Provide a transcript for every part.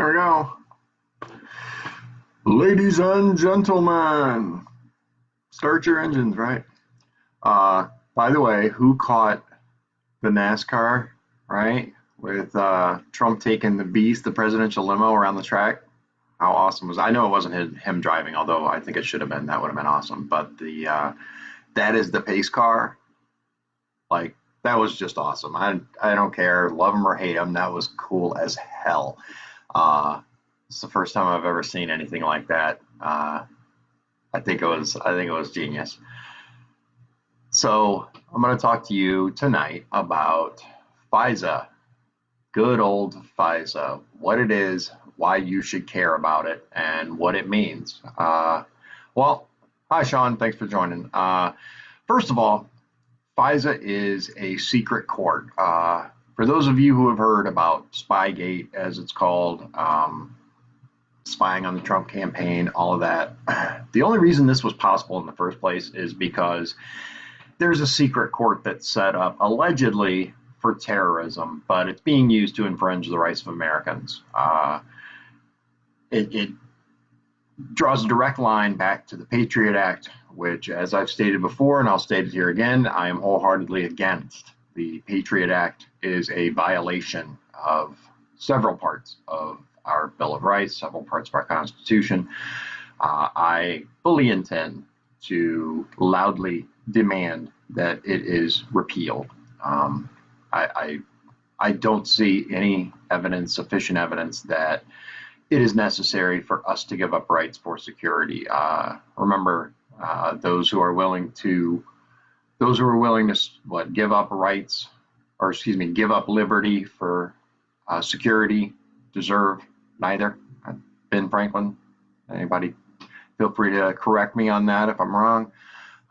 we go. Ladies and gentlemen, start your engines, right? By the way, who caught the NASCAR, right? With Trump taking the Beast, the presidential limo, around the track? How awesome was I know it wasn't him driving, although I think it should have been. That would have been awesome. But that is the pace car. Like, that was just awesome. I don't care, love him or hate him. That was cool as hell. It's the first time I've ever seen anything like that. I think it was genius. So I'm going to talk to you tonight about FISA, good old FISA, what it is, why you should care about it, and what it means. Well, hi Sean, thanks for joining. First of all, FISA is a secret court. For those of you who have heard about Spygate, as it's called, spying on the Trump campaign, all of that, the only reason this was possible in the first place is because there's a secret court that's set up allegedly for terrorism, but it's being used to infringe the rights of Americans. It draws a direct line back to the Patriot Act, which, as I've stated before, and I'll state it here again, I am wholeheartedly against. The Patriot Act is a violation of several parts of our Bill of Rights, several parts of our Constitution. I fully intend to loudly demand that it is repealed. I don't see any evidence, sufficient evidence, that it is necessary for us to give up rights for security. Remember, those who are willing to give up rights, or excuse me, give up liberty for security, deserve neither. Ben Franklin, anybody feel free to correct me on that if I'm wrong.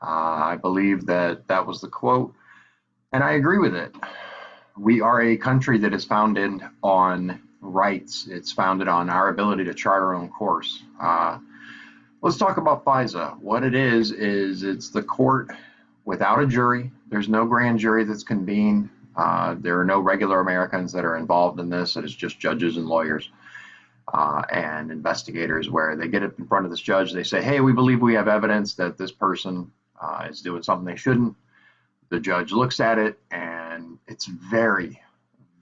I believe that was the quote, and I agree with it. We are a country that is founded on rights. It's founded on our ability to chart our own course. Let's talk about FISA. What it is it's the court without a jury. There's no grand jury that's convened. There are no regular Americans that are involved in this. It is just judges and lawyers and investigators, where they get up in front of this judge. They say, hey, we believe we have evidence that this person is doing something they shouldn't. The judge looks at it, and it's very,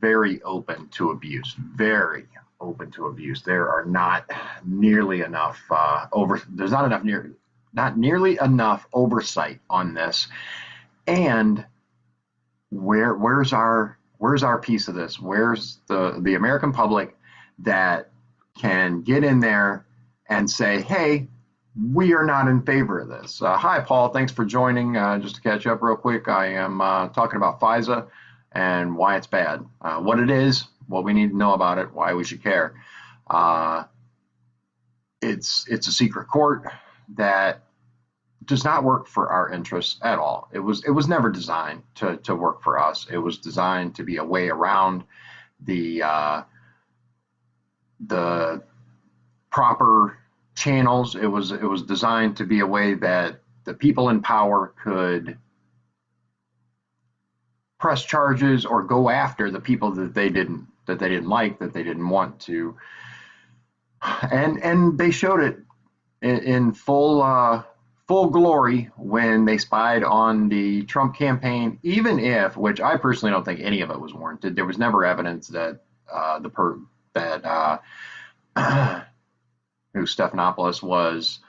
very open to abuse. Very open to abuse. There are not nearly enough there's not nearly enough oversight on this. And where's our piece of this? Where's the American public that can get in there and say, hey, we are not in favor of this? Hi, Paul. Thanks for joining. Just to catch up real quick, I am talking about FISA and why it's bad, what it is, what we need to know about it, why we should care. It's a secret court that does not work for our interests at all. It was never designed to work for us. It was designed to be a way around the proper channels. It was designed to be a way that the people in power could press charges or go after the people that they didn't like, that they didn't want to. And they showed it in full glory when they spied on the Trump campaign, even if, which I personally don't think any of it was warranted. There was never evidence that who Stephanopoulos was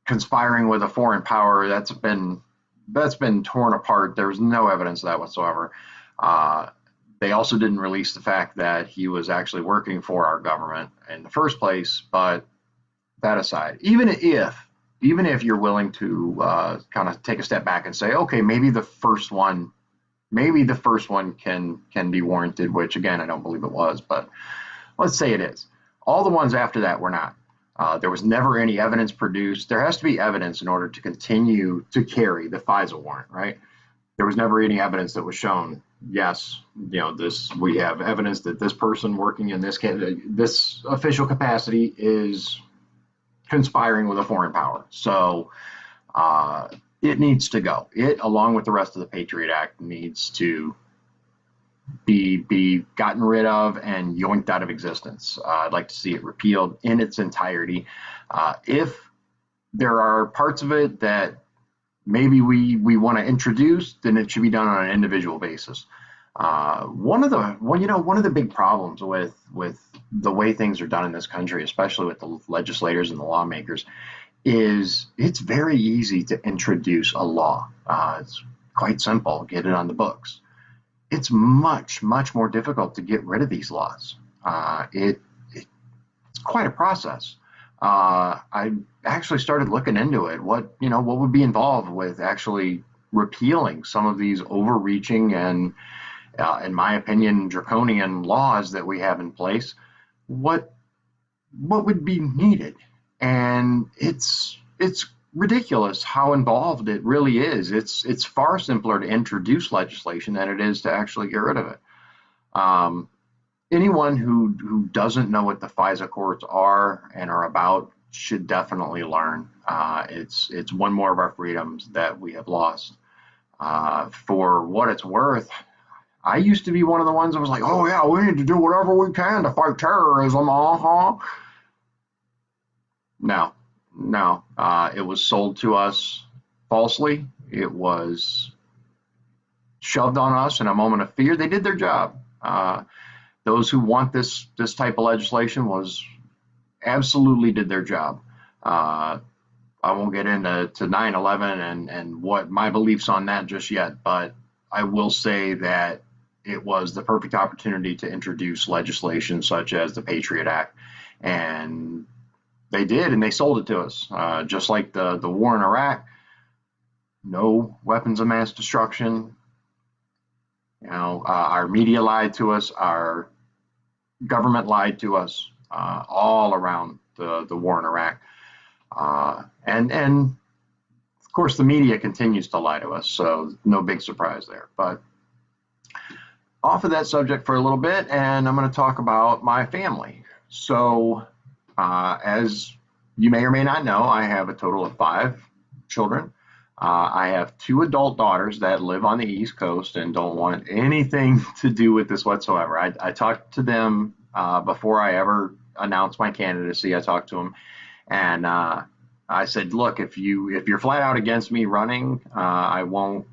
conspiring with a foreign power. That's been torn apart. There's no evidence of that whatsoever. They also didn't release the fact that he was actually working for our government in the first place. But that aside, even if you're willing to kind of take a step back and say, okay, maybe the first one can be warranted, which again, I don't believe it was, but let's say it is. All the ones after that were not. There was never any evidence produced. There has to be evidence in order to continue to carry the FISA warrant, right? There was never any evidence that was shown. Yes, we have evidence that this person working in this official capacity is conspiring with a foreign power. So it needs to go. It, along with the rest of the Patriot Act, needs to be gotten rid of and yoinked out of existence. I'd like to see it repealed in its entirety. If there are parts of it that maybe we want to introduce, then it should be done on an individual basis. One of the big problems with the way things are done in this country, especially with the legislators and the lawmakers, is it's very easy to introduce a law. It's quite simple, get it on the books. It's much more difficult to get rid of these laws. It's quite a process. I actually started looking into it. What would be involved with actually repealing some of these overreaching and, in my opinion, draconian laws that we have in place? What would be needed? And it's ridiculous how involved it really is. It's far simpler to introduce legislation than it is to actually get rid of it. Um, Anyone who doesn't know what the FISA courts are and are about should definitely learn. It's one more of our freedoms that we have lost. For what it's worth, I used to be one of the ones that was like, oh yeah, we need to do whatever we can to fight terrorism. No, no. It was sold to us falsely. It was shoved on us in a moment of fear. They did their job. Those who want this type of legislation was absolutely did their job. I won't get into 9/11 and what my beliefs on that just yet, but I will say that it was the perfect opportunity to introduce legislation such as the Patriot Act, and they did, and they sold it to us. Just like the war in Iraq, no weapons of mass destruction. Our media lied to us, our government lied to us, all around the war in Iraq. And of course, the media continues to lie to us, so no big surprise there. But off of that subject for a little bit, and I'm going to talk about my family. So, as you may or may not know, I have a total of 5 children. I have 2 adult daughters that live on the East Coast and don't want anything to do with this whatsoever. I talked to them before I ever announced my candidacy. I talked to them, and I said, "Look, if you're flat out against me running, I won't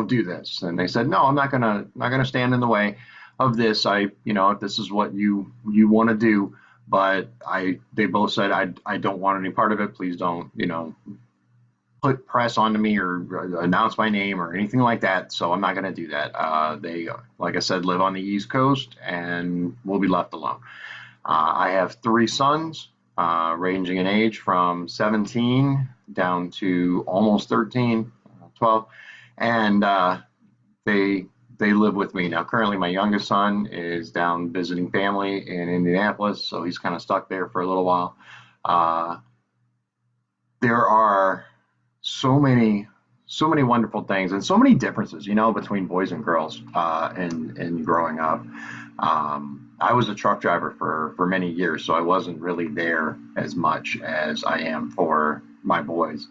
do this." And they said, "No, I'm not gonna stand in the way of this. If this is what you want to do." But they both said, I don't want any part of it. Please don't, put press onto me or announce my name or anything like that. So I'm not going to do that. They, like I said, live on the East Coast and will be left alone. I have 3 sons, ranging in age from 17 down to almost 13, 12, and they live with me now. Currently, my youngest son is down visiting family in Indianapolis, so he's kind of stuck there for a little while. There are so many wonderful things and so many differences, between boys and girls in growing up. I was a truck driver for many years, so I wasn't really there as much as I am for my boys.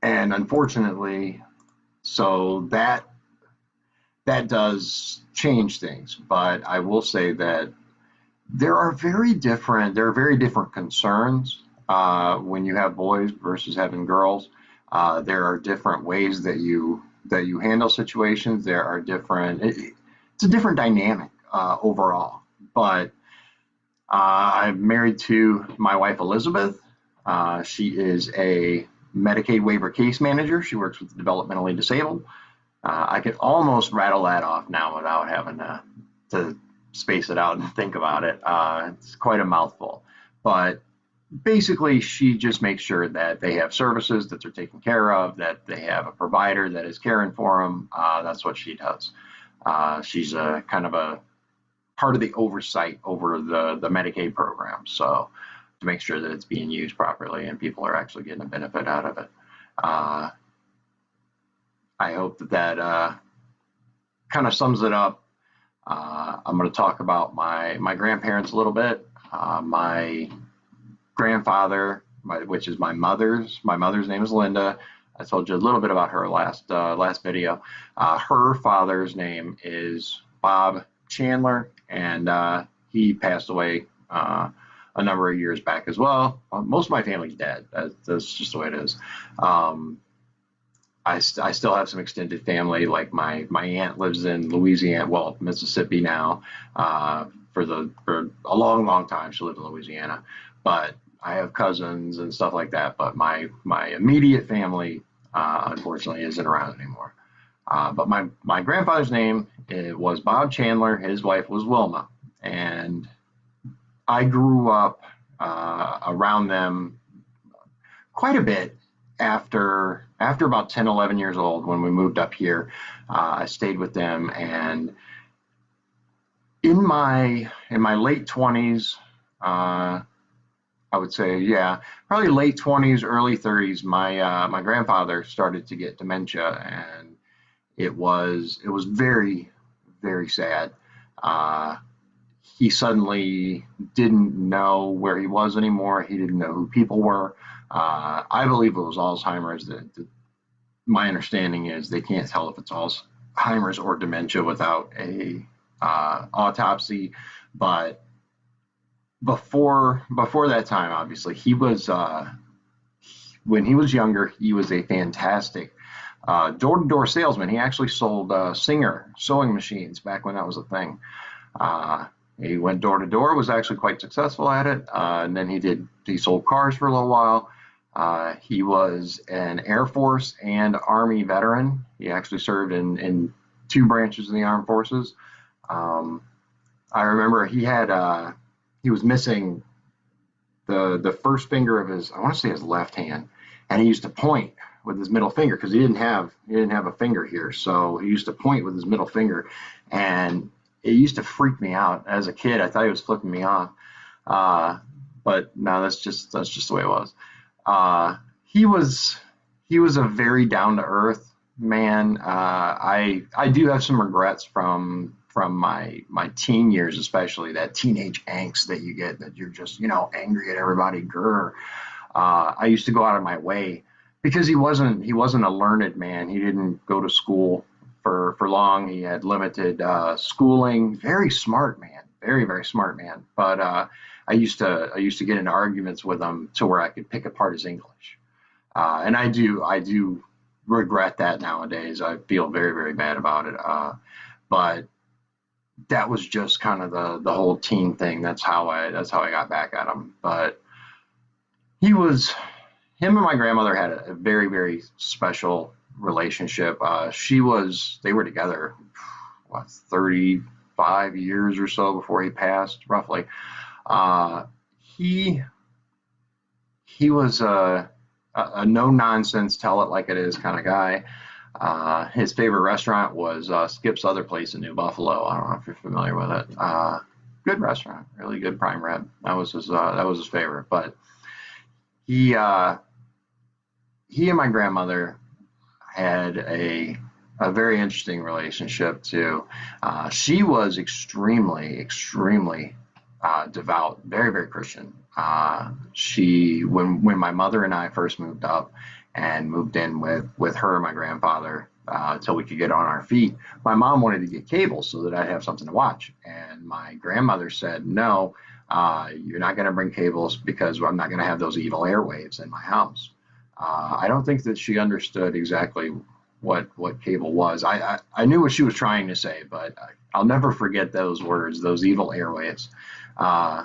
And unfortunately, so that does change things. But I will say that there are very different concerns when you have boys versus having girls. There are different ways that you handle situations. There are it's a different dynamic overall. But I'm married to my wife Elizabeth. She is a Medicaid waiver case manager. She works with the developmentally disabled. I could almost rattle that off now without having to space it out and think about it. It's quite a mouthful. But basically, she just makes sure that they have services, that they're taken care of, that they have a provider that is caring for them. That's what she does. She's a kind of a part of the oversight over the Medicaid program. So to make sure that it's being used properly and people are actually getting a benefit out of it. I hope that kind of sums it up. I'm going to talk about my grandparents a little bit. My grandfather, which is my mother's name is Linda. I told you a little bit about her last video. Her father's name is Bob Chandler, and he passed away a number of years back as well. Most of my family's dead. That's just the way it is. I still have some extended family. Like my aunt lives in Louisiana, well, Mississippi now. For a long time, she lived in Louisiana. But I have cousins and stuff like that. But my immediate family, unfortunately, isn't around anymore. But my grandfather's name was Bob Chandler. His wife was Wilma, and I grew up around them quite a bit after about 10, 11 years old when we moved up here. I stayed with them, and in my late 20s, I would say, yeah, probably late 20s, early 30s, my grandfather started to get dementia, and it was very, very sad. Uh, he suddenly didn't know where he was anymore. He didn't know who people were. I believe it was Alzheimer's. My understanding is they can't tell if it's Alzheimer's or dementia without a autopsy. But before that time, obviously, he was when he was younger, he was a fantastic door-to-door salesman. He actually sold Singer sewing machines back when that was a thing. Uh, he went door to door, was actually quite successful at it, and then he sold cars for a little while. He was an Air Force and Army veteran. He actually served in two branches of the armed forces. Um, I remember he was missing the first finger of his, I want to say his left hand, and he used to point with his middle finger because he didn't have a finger here, so he used to point with his middle finger, and it used to freak me out as a kid. I thought he was flipping me off, uh, but no, that's just the way it was. He was a very down to earth man. I do have some regrets from my teen years, especially that teenage angst that you get, that you're just angry at everybody. Grr. I used to go out of my way because he wasn't a learned man. He didn't go to school for long. He had limited schooling. Very smart man, very very smart man. But I used to get into arguments with him to where I could pick apart his English. And I do regret that nowadays. I feel very very bad about it. But that was just kind of the whole teen thing. That's how I got back at him. But he was him and my grandmother had a very very special relationship. They were together what 35 years or so before he passed, roughly. Uh, he he was a no nonsense, tell it like it is kind of guy. His favorite restaurant was Skip's Other Place in New Buffalo. I don't know if you're familiar with it. Good restaurant, really good prime rib. That was his favorite. But he uh, he and my grandmother had a very interesting relationship too. She was extremely devout, very very Christian. When my mother and I first moved up and moved in with her and my grandfather until we could get on our feet, my mom wanted to get cable so that I'd have something to watch, and my grandmother said no. You're not going to bring cables because I'm not going to have those evil airwaves in my house. I don't think that she understood exactly what cable was. I knew what she was trying to say, but I'll never forget those words, those evil airwaves. Uh,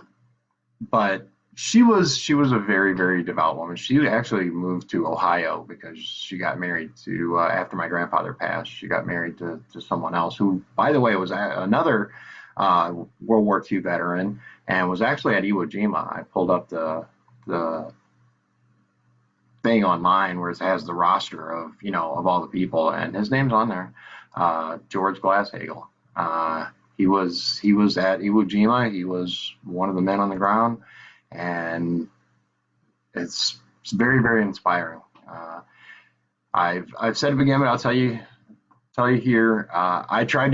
but she was a very very devout woman. She actually moved to Ohio because she got married to after my grandfather passed. She got married to someone else who, by the way, was another World War II veteran and was actually at Iwo Jima. I pulled up the thing online where it has the roster of all the people, and his name's on there. George Glasshagel. He was at Iwo Jima. He was one of the men on the ground, and it's very very inspiring. I've said it again, but I'll tell you here. I tried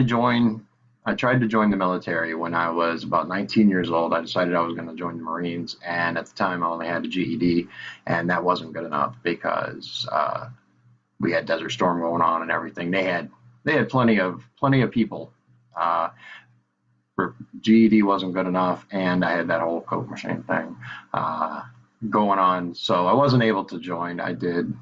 to join the military when I was about 19 years old. I decided I was going to join the Marines, and at the time I only had a GED, and that wasn't good enough because we had Desert Storm going on and everything. They had plenty of people. Uh, for GED wasn't good enough, and I had that whole Coke machine thing uh, going on, so I wasn't able to join. I did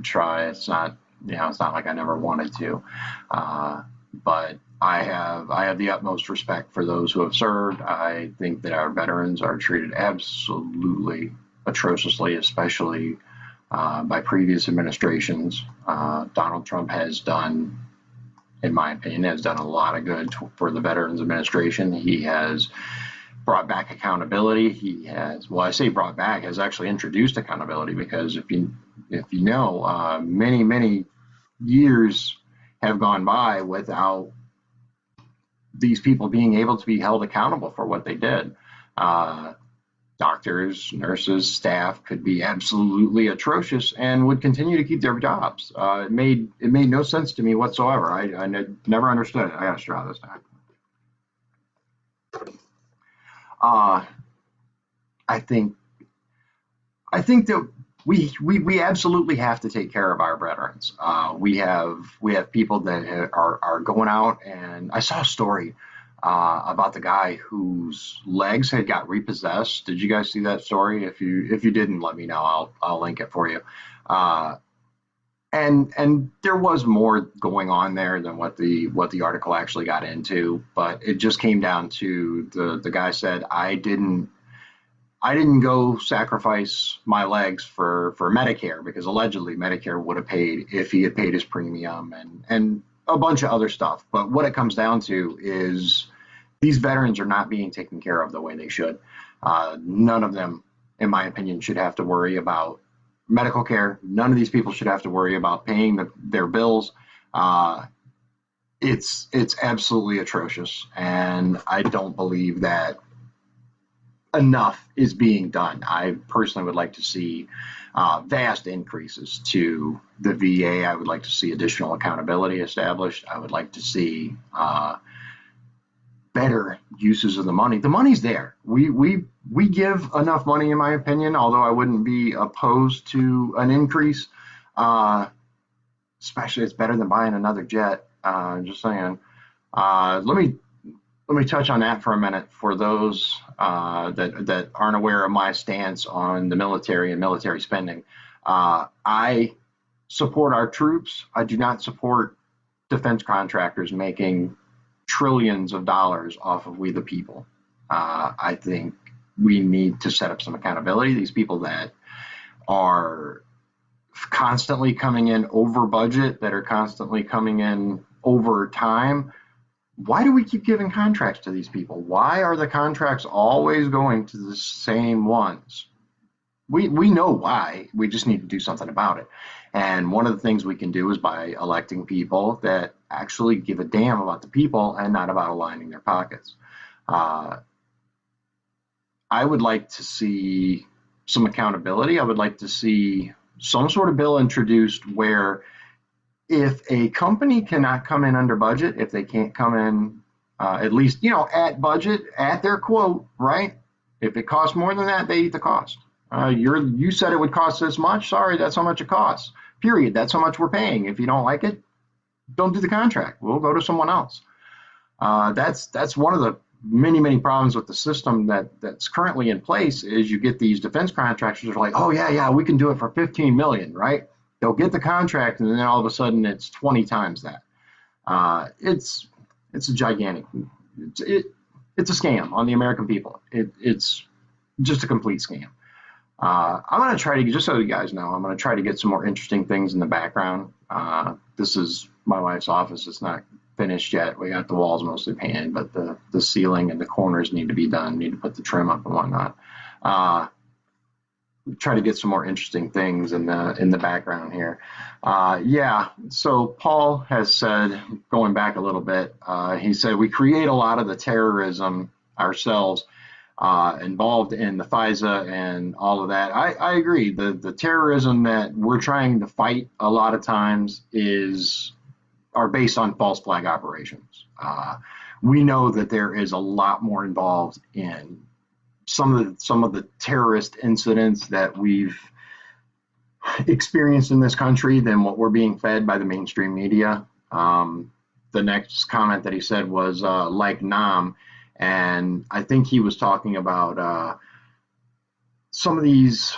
try. It's not like I never wanted to, but I have the utmost respect for those who have served. I think that our veterans are treated absolutely atrociously, especially by previous administrations. Donald Trump has done, in my opinion, has done a lot of good for the Veterans Administration. He has brought back accountability. He has, well, I say brought back, has actually introduced accountability, because if you know, many years have gone by without these people being able to be held accountable for what they did. Uh, Doctors, nurses, staff could be absolutely atrocious and would continue to keep their jobs. It made no sense to me whatsoever. I never understood it. I got to draw this down. Uh, I think that we absolutely have to take care of our veterans. We have people that are going out, and I saw a story about the guy whose legs had got repossessed. Did you guys see that story? If you didn't, let me know. I'll link it for you. Uh, and there was more going on there than what the article actually got into, but it just came down to the guy said, I didn't go sacrifice my legs for Medicare, because allegedly Medicare would have paid if he had paid his premium and a bunch of other stuff. But what it comes down to is these veterans are not being taken care of the way they should. None of them, in my opinion, should have to worry about medical care. None of these people should have to worry about paying their bills. Uh, it's absolutely atrocious, and I don't believe that enough is being done. I personally would like to see vast increases to the VA. I would like to see additional accountability established. I would like to see better uses of the money. The money's there. We give enough money, in my opinion, although I wouldn't be opposed to an increase. Uh, Especially, it's better than buying another jet. Just saying. Let me touch on that for a minute for those that aren't aware of my stance on the military and military spending. I support our troops. I do not support defense contractors making trillions of dollars off of we the people. I think we need to set up some accountability. These people that are constantly coming in over budget, that are constantly coming in over time, why do we keep giving contracts to these people? Why are the contracts always going to the same ones? We know why. We just need to do something about it. And one of the things we can do is by electing people that actually give a damn about the people and not about aligning their pockets. Uh, I would like to see some accountability. I would like to see some sort of bill introduced where if a company cannot come in under budget, if they can't come in at least, at budget, at their quote, right? If it costs more than that, they eat the cost. You said it would cost this much. Sorry, that's how much it costs. Period. That's how much we're paying. If you don't like it, don't do the contract. We'll go to someone else. That's one of the many problems with the system that's currently in place. Is you get these defense contractors who are like, oh yeah, we can do it for 15 million, right? They'll get the contract, and then all of a sudden it's 20 times that. It's a gigantic. It's a scam on the American people. It's just a complete scam. I'm going to try to, just so you guys know, I'm going to try to get some more interesting things in the background. This is my wife's office. It's not finished yet. We got the walls mostly painted, but the ceiling and the corners need to be done. Need to put the trim up and whatnot. Try to get some more interesting things in the background here. Yeah, so Paul has said, going back a little bit, he said we create a lot of the terrorism ourselves, involved in the FISA and all of that. I agree. The terrorism that we're trying to fight a lot of times are based on false flag operations. We know that there is a lot more involved in some of the terrorist incidents that we've experience in this country than what we're being fed by the mainstream media. The next comment that he said was like Nam, and I think he was talking about some of these.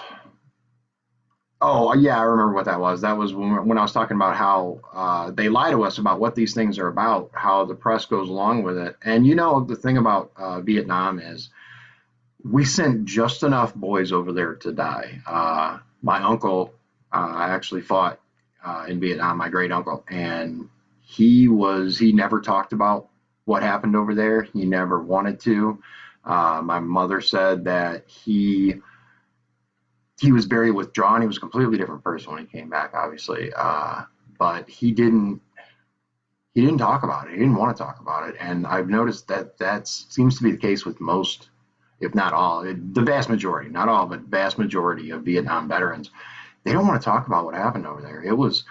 Oh, yeah, I remember what that was. That was when I was talking about how they lie to us about what these things are about, how the press goes along with it. And the thing about Vietnam is we sent just enough boys over there to die. My uncle actually fought in Vietnam, my great uncle, and he never talked about what happened over there. He never wanted to. My mother said that he was very withdrawn. He was a completely different person when he came back, obviously. But he didn't talk about it. He didn't want to talk about it. And I've noticed that seems to be the case with most, if not all, the vast majority, not all, but vast majority of Vietnam veterans. They don't want to talk about what happened over there. It was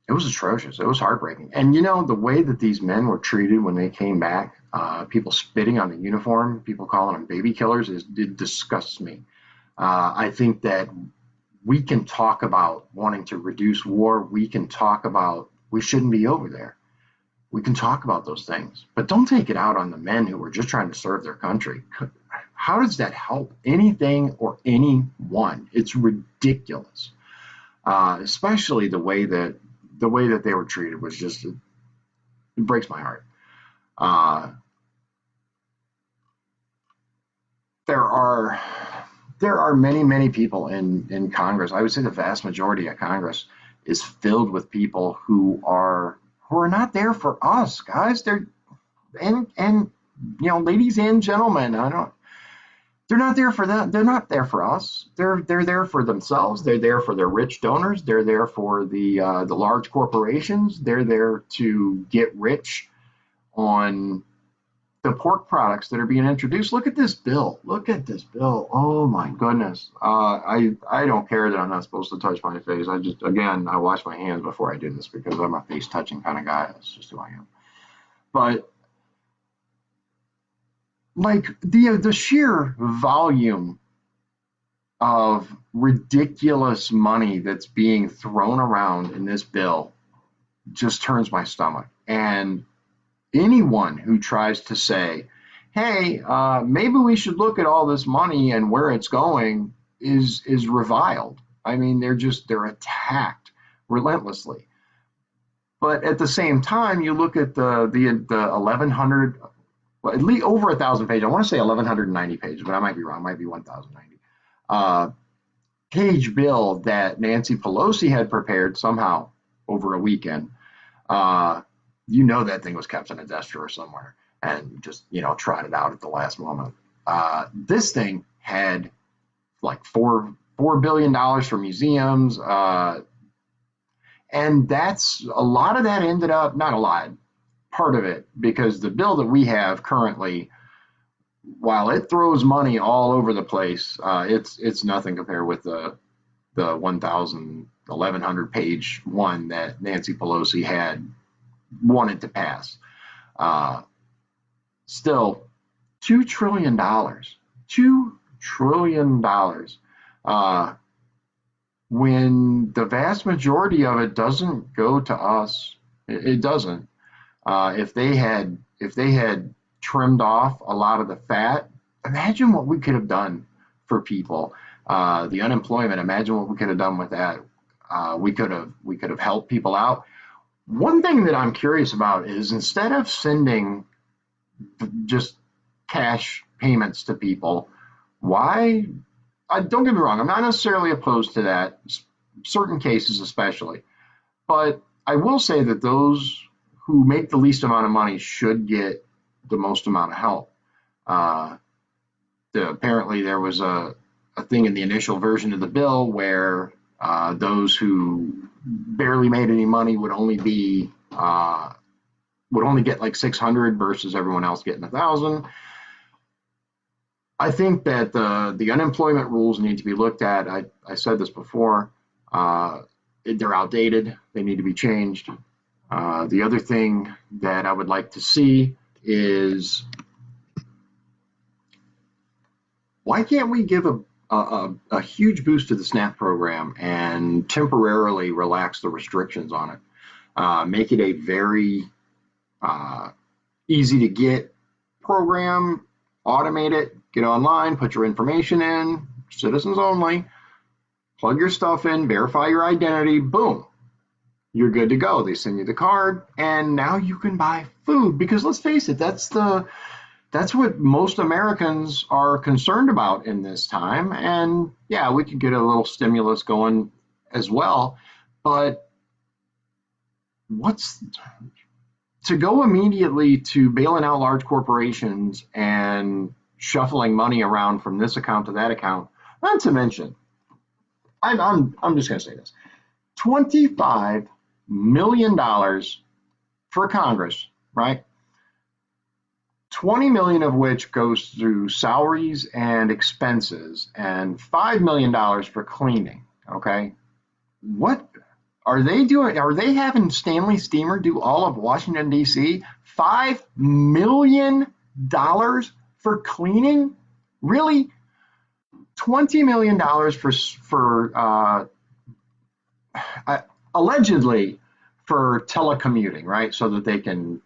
atrocious. It was heartbreaking. And the way that these men were treated when they came back, people spitting on the uniform, people calling them baby killers, it disgusts me. I think that we can talk about wanting to reduce war. We can talk about we shouldn't be over there. We can talk about those things, but don't take it out on the men who are just trying to serve their country. How does that help anything or anyone? It's ridiculous, especially the way that they were treated was just it breaks my heart. Uh, there are there are many people in Congress. I would say the vast majority of Congress is filled with people who are not there for us, guys. And ladies and gentlemen, I don't. They're not there for that. They're not there for us. They're there for themselves. They're there for their rich donors. They're there for the large corporations. They're there to get rich on the pork products that are being introduced. Look at this bill. Look at this bill. Oh my goodness. I don't care that I'm not supposed to touch my face. I wash my hands before I do this because I'm a face touching kind of guy. That's just who I am. But like the sheer volume of ridiculous money that's being thrown around in this bill just turns my stomach. And anyone who tries to say, hey, maybe we should look at all this money and where it's going is reviled. I mean, they're attacked relentlessly. But at the same time, you look at the 1100, well, at least over 1,000 pages. I want to say 1,190 pages, but I might be wrong. It might be 1,090 page bill that Nancy Pelosi had prepared somehow over a weekend. That thing was kept in a desk drawer somewhere and just trotted out at the last moment. This thing had like $4 billion for museums, and that's a lot of that ended up not a lot, part of it, because the bill that we have currently, while it throws money all over the place, it's nothing compared with the 1,100 page one that Nancy Pelosi had wanted to pass. Still, $2 trillion, $2 trillion, when the vast majority of it doesn't go to us. It doesn't. If they had trimmed off a lot of the fat, imagine what we could have done for people. The unemployment, imagine what we could have done with that. We could have helped people out. One thing that I'm curious about is instead of sending just cash payments to people, why? Don't get me wrong, I'm not necessarily opposed to that, certain cases especially. But I will say that those who make the least amount of money should get the most amount of help. Uh, Apparently, there was a thing in the initial version of the bill where those who barely made any money would only get like 600 versus everyone else getting 1,000. I think that the unemployment rules need to be looked at. I said this before. They're outdated. They need to be changed. The other thing that I would like to see is why can't we give a huge boost to the SNAP program and temporarily relax the restrictions on it. Make it a very uh, easy to get program, automate it, get online, put your information in, citizens only, plug your stuff in, verify your identity, boom, you're good to go. They send you the card, and now you can buy food. Because let's face it, that's what most Americans are concerned about in this time. And yeah, we could get a little stimulus going as well, but what's to go immediately to bailing out large corporations and shuffling money around from this account to that account? Not to mention, I'm just going to say this: $25 million for Congress, right? 20 million of which goes through salaries and expenses, and $5 million for cleaning. Okay, what are they doing? Are they having Stanley Steamer do all of Washington D.C.? $5 million for cleaning? Really? $20 million for allegedly for telecommuting, right? So that they can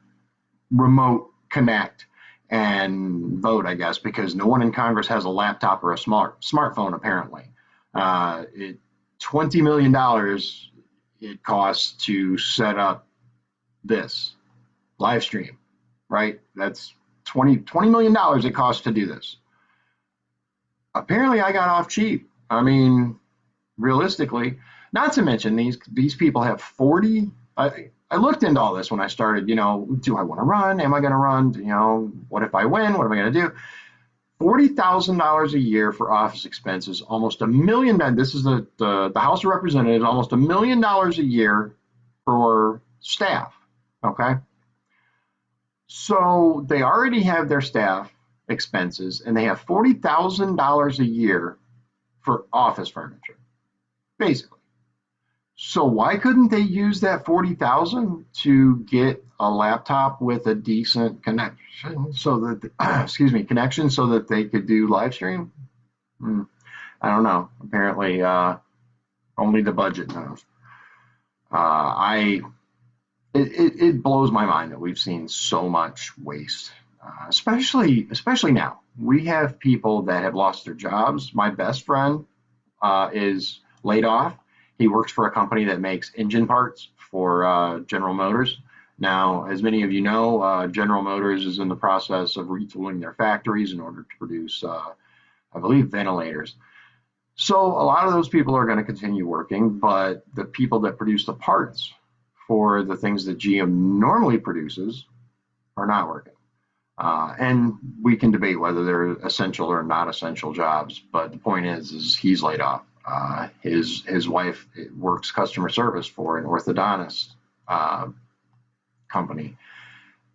remote connect and vote, I guess, because no one in Congress has a laptop or a smartphone apparently. $20 million it costs to set up this live stream, right? That's $20 million it costs to do this. Apparently, I got off cheap. I mean, realistically, not to mention these people have 40. I looked into all this when I started. Do I want to run? Am I going to run? What if I win? What am I going to do? $40,000 a year for office expenses, almost $1 million. This is the House of Representatives, almost $1 million a year for staff. Okay, so they already have their staff expenses, and they have $40,000 a year for office furniture, basically. So why couldn't they use that 40,000 to get a laptop with a decent connection so that connection so that they could do live stream? I don't know. Apparently, only the budget knows. It blows my mind that we've seen so much waste, especially now. We have people that have lost their jobs. My best friend is laid off. He works for a company that makes engine parts for General Motors. Now, as many of you know, General Motors is in the process of retooling their factories in order to produce, I believe, ventilators. So a lot of those people are going to continue working, but the people that produce the parts for the things that GM normally produces are not working. And we can debate whether they're essential or not essential jobs, but the point is he's laid off. His wife works customer service for an orthodontist company.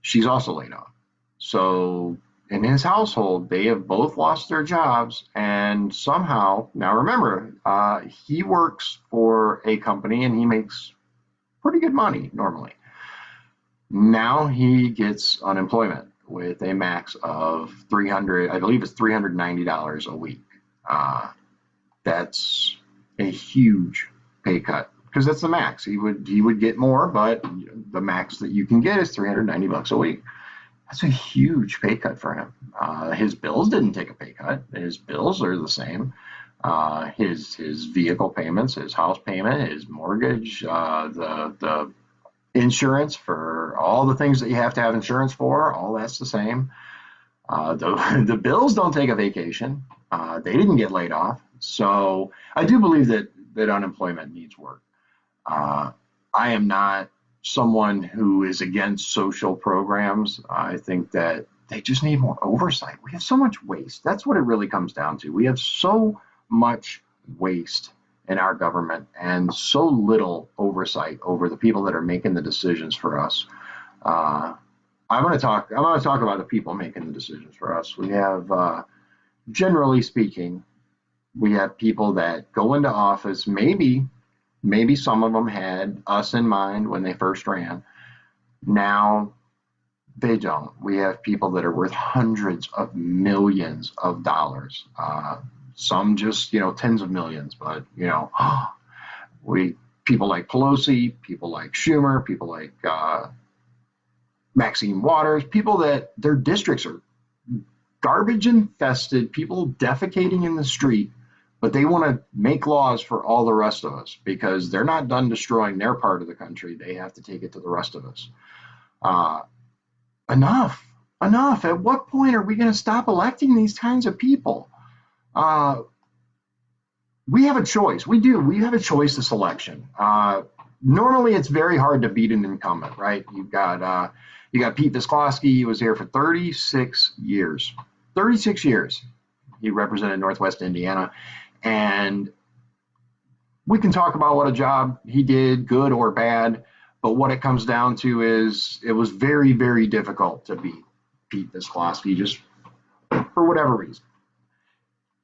She's also laid off. So in his household, they have both lost their jobs, and somehow, now remember, he works for a company and he makes pretty good money normally. Now he gets unemployment with a max of I believe it's $390 a week. That's a huge pay cut because that's the max. He would get more, but the max that you can get is $390 a week. That's a huge pay cut for him. His bills didn't take a pay cut. His bills are the same. His vehicle payments, his house payment, his mortgage, the insurance for all the things that you have to have insurance for, all that's the same. The bills don't take a vacation. They didn't get laid off. So I do believe that unemployment needs work. I am not someone who is against social programs. I think that they just need more oversight. We have so much waste. That's what it really comes down to. We have so much waste in our government and so little oversight over the people that are making the decisions for us. I'm going to talk about the people making the decisions for us. We have, generally speaking, we have people that go into office. Maybe some of them had us in mind when they first ran. Now they don't. We have people that are worth hundreds of millions of dollars. some just, tens of millions. But, we people like Pelosi, people like Schumer, people like Maxine Waters, people that their districts are garbage infested, people defecating in the street, but they want to make laws for all the rest of us because they're not done destroying their part of the country. They have to take it to the rest of us. Uh, enough, enough. At what point are we going to stop electing these kinds of people? We have a choice. We do. We have a choice this election. Normally, it's very hard to beat an incumbent, right? You got Pete Visclosky. He was here for 36 years. 36 years. He represented Northwest Indiana, and we can talk about what a job he did, good or bad. But what it comes down to is it was very, very difficult to beat Pete Visclosky just for whatever reason.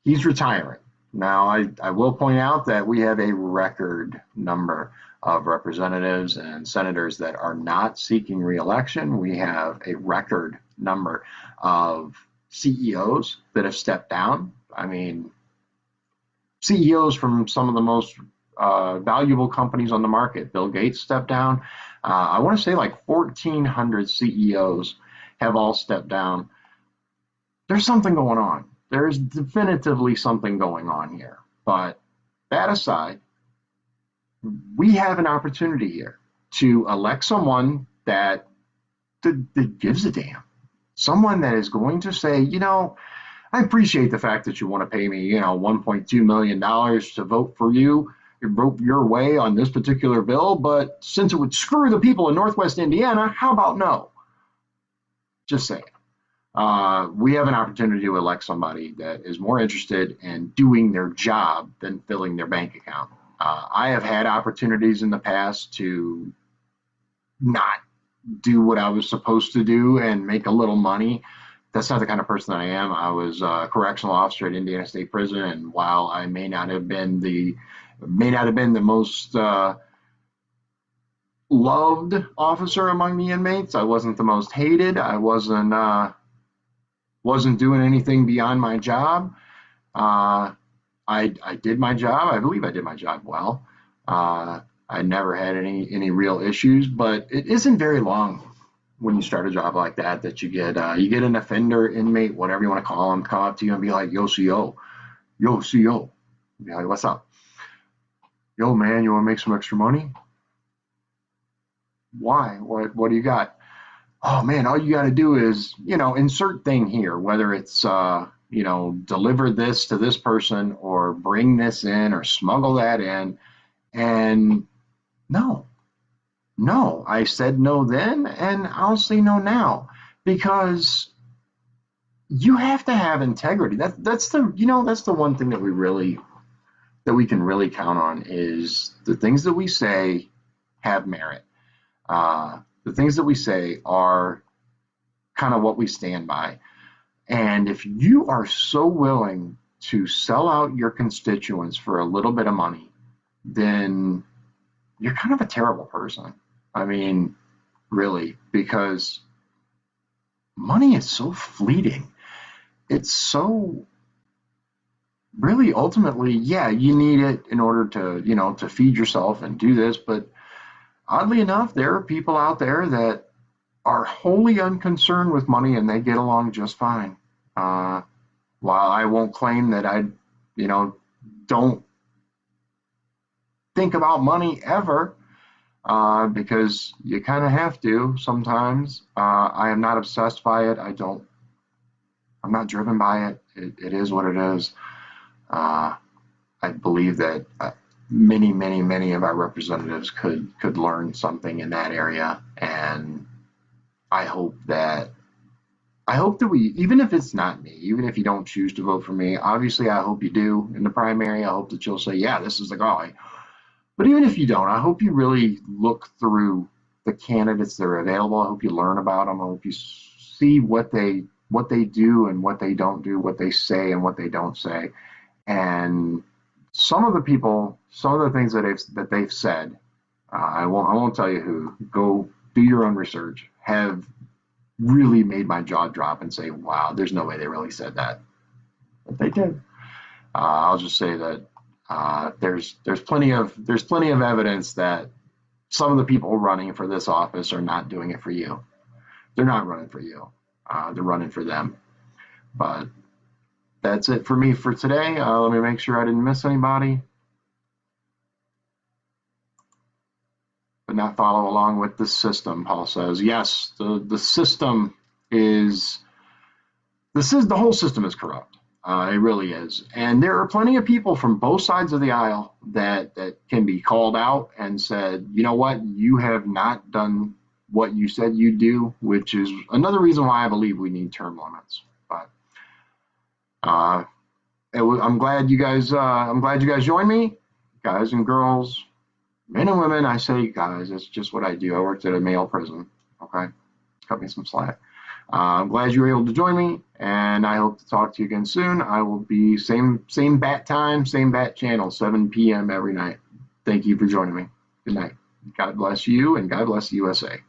He's retiring. Now, I will point out that we have a record number of representatives and senators that are not seeking reelection. We have a record number of CEOs that have stepped down. I mean, CEOs from some of the most valuable companies on the market. Bill Gates stepped down. I want to say like 1,400 CEOs have all stepped down. There's something going on. There's definitively something going on here. But that aside, we have an opportunity here to elect someone that gives a damn. Someone that is going to say, I appreciate the fact that you want to pay me, $1.2 million to vote for you, vote your way on this particular bill, but since it would screw the people in Northwest Indiana, how about no? Just saying. We have an opportunity to elect somebody that is more interested in doing their job than filling their bank account. I have had opportunities in the past to not do what I was supposed to do and make a little money. That's not the kind of person that I am. I was a correctional officer at Indiana State Prison, and while I may not have been the most loved officer among the inmates, I wasn't the most hated. I wasn't doing anything beyond my job. I did my job. I believe I did my job well. I never had any real issues, but it isn't very long when you start a job like that you get an offender, inmate, whatever you want to call them, come up to you and be like, yo, CO, be like, what's up? Yo, man, you want to make some extra money? Why? What do you got? Oh man, all you got to do is, insert thing here, whether it's, deliver this to this person or bring this in or smuggle that in. And no, I said no then, and I'll say no now, because you have to have integrity. That's the one thing that we can really count on is the things that we say have merit. The things that we say are kind of what we stand by. And if you are so willing to sell out your constituents for a little bit of money, then you're kind of a terrible person. I mean, really, because money is so fleeting. It's so really ultimately, yeah, you need it in order to, to feed yourself and do this. But oddly enough, there are people out there that are wholly unconcerned with money and they get along just fine. While I won't claim that I, don't think about money ever, because you kind of have to sometimes. I am not obsessed by it. I'm not driven by it. It is what it is. I believe that many of our representatives could learn something in that area, and I hope that we, even if it's not me, even if you don't choose to vote for me, obviously I hope you do in the primary. I hope that you'll say, yeah, this is the guy. But even if you don't, I hope you really look through the candidates that are available. I hope you learn about them. I hope you see what they do and what they don't do, what they say and what they don't say. And some of the things that they've said, I won't tell you who. Go do your own research. Have really made my jaw drop and say, wow, there's no way they really said that. But they did. I'll just say that there's plenty of evidence that some of the people running for this office are not doing it for you. They're not running for you. They're running for them. But that's it for me for today. Let me make sure I didn't miss anybody. But not follow along with the system, Paul says. Yes, the system is the whole system is corrupt. It really is. And there are plenty of people from both sides of the aisle that can be called out and said, you know what, you have not done what you said you'd do, which is another reason why I believe we need term limits. But I'm glad you guys joined me, guys and girls, men and women. I say guys, it's just what I do. I worked at a male prison. Okay, cut me some slack. I'm glad you were able to join me, and I hope to talk to you again soon. I will be same bat time, same bat channel, 7 p.m. every night. Thank you for joining me. Good night. God bless you, and God bless the USA.